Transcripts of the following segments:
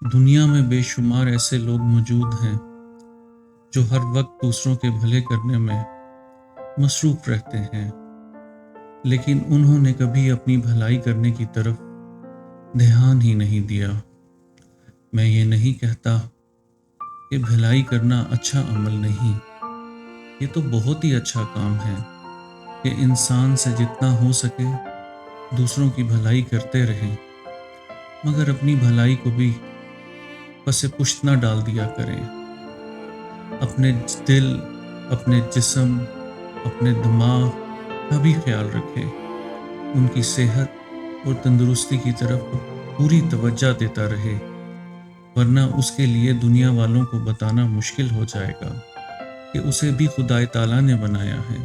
दुनिया में बेशुमार ऐसे लोग मौजूद हैं जो हर वक्त दूसरों के भले करने में मसरूफ रहते हैं, लेकिन उन्होंने कभी अपनी भलाई करने की तरफ ध्यान ही नहीं दिया। मैं ये नहीं कहता कि भलाई करना अच्छा अमल नहीं, ये तो बहुत ही अच्छा काम है कि इंसान से जितना हो सके दूसरों की भलाई करते रहे, मगर अपनी भलाई को भी पसे पुष्ट न डाल दिया करें। अपने दिल, अपने जिस्म, अपने दिमाग का भी ख्याल रखें, उनकी सेहत और तंदुरुस्ती की तरफ पूरी तवज्जो देता रहे, वरना उसके लिए दुनिया वालों को बताना मुश्किल हो जाएगा कि उसे भी खुदाए ताला ने बनाया है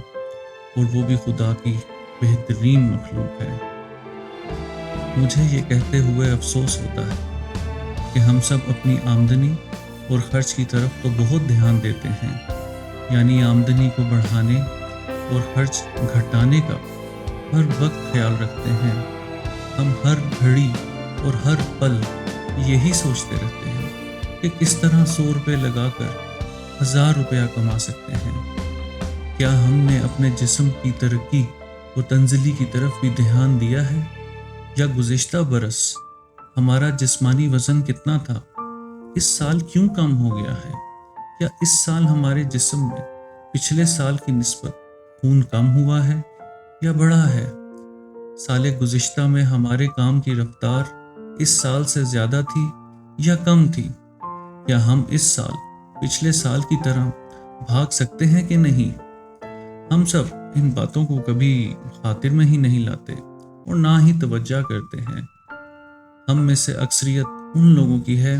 और वो भी खुदा की बेहतरीन मखलूक है। मुझे ये कहते हुए अफसोस होता है कि हम सब अपनी आमदनी और खर्च की तरफ तो बहुत ध्यान देते हैं, यानी आमदनी को बढ़ाने और खर्च घटाने का हर वक्त ख्याल रखते हैं। हम हर घड़ी और हर पल यही सोचते रहते हैं कि किस तरह 100 रुपये लगाकर 1000 रुपया कमा सकते हैं। क्या हमने अपने जिस्म की तरक्की और तंजली की तरफ भी ध्यान दिया है? या गुज़िश्ता बरस हमारा जिस्मानी वज़न कितना था, इस साल क्यों कम हो गया है? क्या इस साल हमारे जिस्म में पिछले साल की निस्बत खून कम हुआ है या बढ़ा है? साले गुज़िश्ता में हमारे काम की रफ्तार इस साल से ज़्यादा थी या कम थी? क्या हम इस साल पिछले साल की तरह भाग सकते हैं कि नहीं? हम सब इन बातों को कभी खातिर में ही नहीं लाते और ना ही तवज्जो करते हैं। हम में से अक्सरियत उन लोगों की है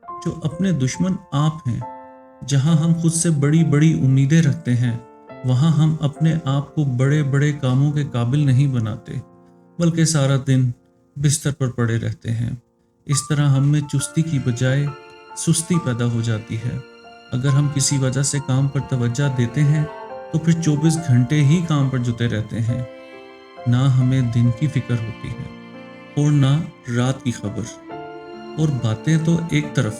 जो अपने दुश्मन आप हैं। जहां हम खुद से बड़ी बड़ी उम्मीदें रखते हैं, वहां हम अपने आप को बड़े बड़े कामों के काबिल नहीं बनाते, बल्कि सारा दिन बिस्तर पर पड़े रहते हैं। इस तरह हम में चुस्ती की बजाय सुस्ती पैदा हो जाती है। अगर हम किसी वजह से काम पर तवज्जो देते हैं तो फिर 24 घंटे ही काम पर जुटे रहते हैं। ना हमें दिन की फिक्र होती है और ना रात की खबर। और बातें तो एक तरफ,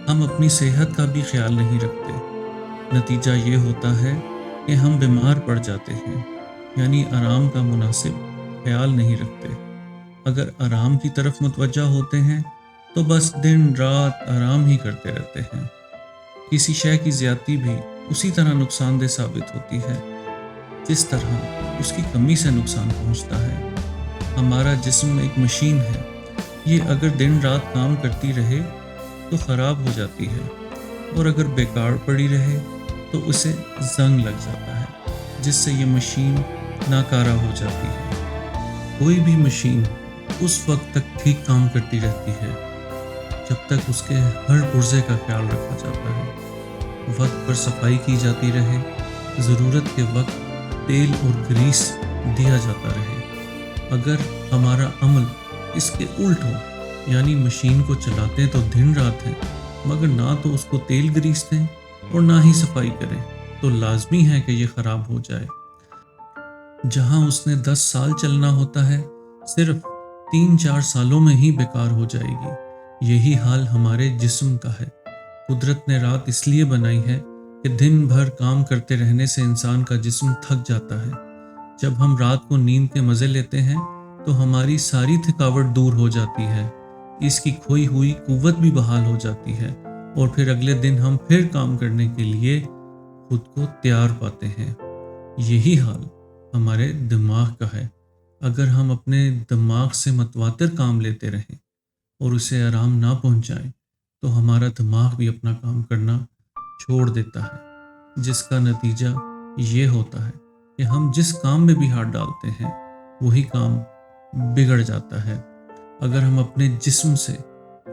हम अपनी सेहत का भी ख्याल नहीं रखते। नतीजा ये होता है कि हम बीमार पड़ जाते हैं, यानी आराम का मुनासिब ख्याल नहीं रखते। अगर आराम की तरफ मुतवज्जा होते हैं तो बस दिन रात आराम ही करते रहते हैं। किसी शय की ज़्यादती भी उसी तरह नुकसानदेह साबित होती है जिस तरह उसकी कमी से नुकसान पहुंचता है। हमारा जिस्म एक मशीन है, ये अगर दिन रात काम करती रहे तो ख़राब हो जाती है, और अगर बेकार पड़ी रहे तो उसे जंग लग जाता है, जिससे ये मशीन नाकारा हो जाती है। कोई भी मशीन उस वक्त तक ठीक काम करती रहती है जब तक उसके हर पुर्जे का ख्याल रखा जाता है, वक्त पर सफाई की जाती रहे, ज़रूरत के वक्त तेल और ग्रीस दिया जाता रहे। अगर हमारा अमल इसके उल्ट हो, यानी मशीन को चलाते तो दिन रात है, मगर ना तो उसको तेल ग्रीस दें और ना ही सफाई करें, तो लाजमी है कि ये ख़राब हो जाए। जहां उसने 10 साल चलना होता है, सिर्फ 3-4 सालों में ही बेकार हो जाएगी। यही हाल हमारे जिस्म का है। कुदरत ने रात इसलिए बनाई है कि दिन भर काम करते रहने से इंसान का जिस्म थक जाता है। जब हम रात को नींद के मज़े लेते हैं तो हमारी सारी थकावट दूर हो जाती है, इसकी खोई हुई कुव्वत भी बहाल हो जाती है, और फिर अगले दिन हम फिर काम करने के लिए खुद को तैयार पाते हैं। यही हाल हमारे दिमाग का है। अगर हम अपने दिमाग से मतवातिर काम लेते रहें और उसे आराम ना पहुंचाएं, तो हमारा दिमाग भी अपना काम करना छोड़ देता है, जिसका नतीजा ये होता है कि हम जिस काम में भी हाथ डालते हैं वही काम बिगड़ जाता है। अगर हम अपने जिस्म से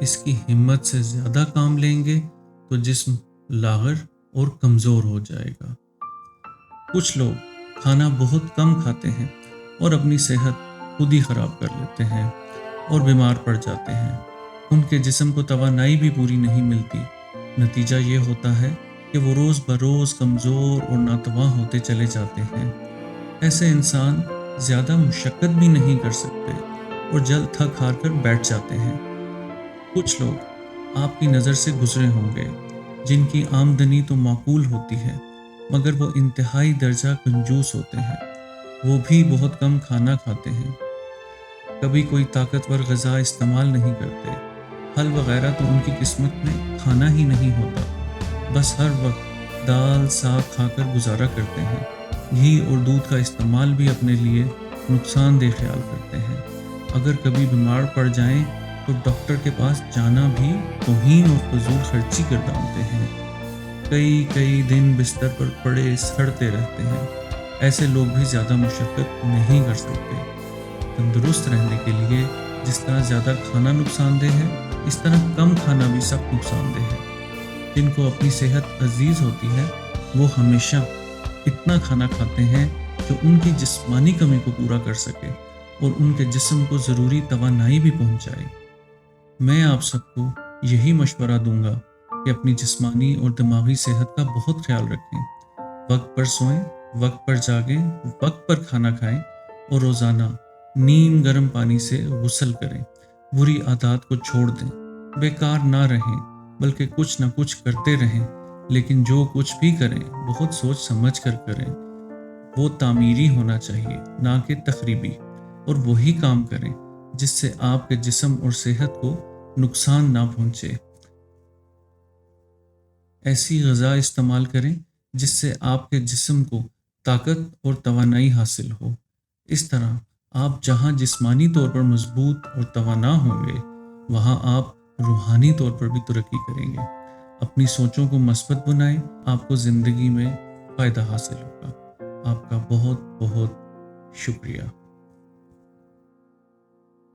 इसकी हिम्मत से ज़्यादा काम लेंगे तो जिस्म लाग़र और कमज़ोर हो जाएगा। कुछ लोग खाना बहुत कम खाते हैं और अपनी सेहत खुद ही ख़राब कर लेते हैं और बीमार पड़ जाते हैं। उनके जिस्म को तवानाई भी पूरी नहीं मिलती। नतीजा ये होता है कि वो रोज़ बरोज़ कमज़ोर और नातवा होते चले जाते हैं। ऐसे इंसान ज़्यादा मुशक्क़त भी नहीं कर सकते और जल्द थक हार कर बैठ जाते हैं। कुछ लोग आपकी नज़र से गुजरे होंगे जिनकी आमदनी तो माकूल होती है, मगर वो इंतहाई दर्जा कंजूस होते हैं। वो भी बहुत कम खाना खाते हैं, कभी कोई ताकतवर ग़िज़ा इस्तेमाल नहीं करते। फल वगैरह तो उनकी किस्मत में खाना ही नहीं होता। बस हर वक्त दाल साग खाकर गुजारा करते हैं। घी और दूध का इस्तेमाल भी अपने लिए नुकसानदेह ख्याल करते हैं। अगर कभी बीमार पड़ जाएं तो डॉक्टर के पास जाना भी तौहीन और फजूल खर्ची कर डालते हैं। कई कई दिन बिस्तर पर पड़े सड़ते रहते हैं। ऐसे लोग भी ज़्यादा मशक्क़त नहीं कर सकते। तंदुरुस्त रहने के लिए जिस तरह ज़्यादा खाना नुकसानदेह है, इस तरह कम खाना भी सख्त नुकसानदेह है। जिनको अपनी सेहत अजीज़ होती है, वो हमेशा इतना खाना खाते हैं जो उनकी जिस्मानी कमी को पूरा कर सके और उनके जिस्म को ज़रूरी तवानाई भी पहुंचाए। मैं आप सबको यही मशवरा दूंगा कि अपनी जिस्मानी और दिमागी सेहत का बहुत ख्याल रखें। वक्त पर सोएं, वक्त पर जागें, वक्त पर खाना खाएं और रोज़ाना नीम गर्म पानी से गुस्ल करें। बुरी आदत को छोड़ दें। बेकार ना रहें, बल्कि कुछ ना कुछ करते रहें। लेकिन जो कुछ भी करें बहुत सोच समझ कर करें। वो तामीरी होना चाहिए, ना कि तखरीबी। और वही काम करें जिससे आपके जिस्म और सेहत को नुकसान ना पहुंचे। ऐसी ग़िज़ा इस्तेमाल करें जिससे आपके जिस्म को ताकत और तवानाई हासिल हो। इस तरह आप जहाँ जिस्मानी तौर पर मजबूत और तवाना होंगे, वहाँ आप रूहानी तौर पर भी तरक्की करेंगे। अपनी सोचों को मस्बत बनाएं, आपको ज़िंदगी में फ़ायदा हासिल होगा। आपका बहुत बहुत शुक्रिया।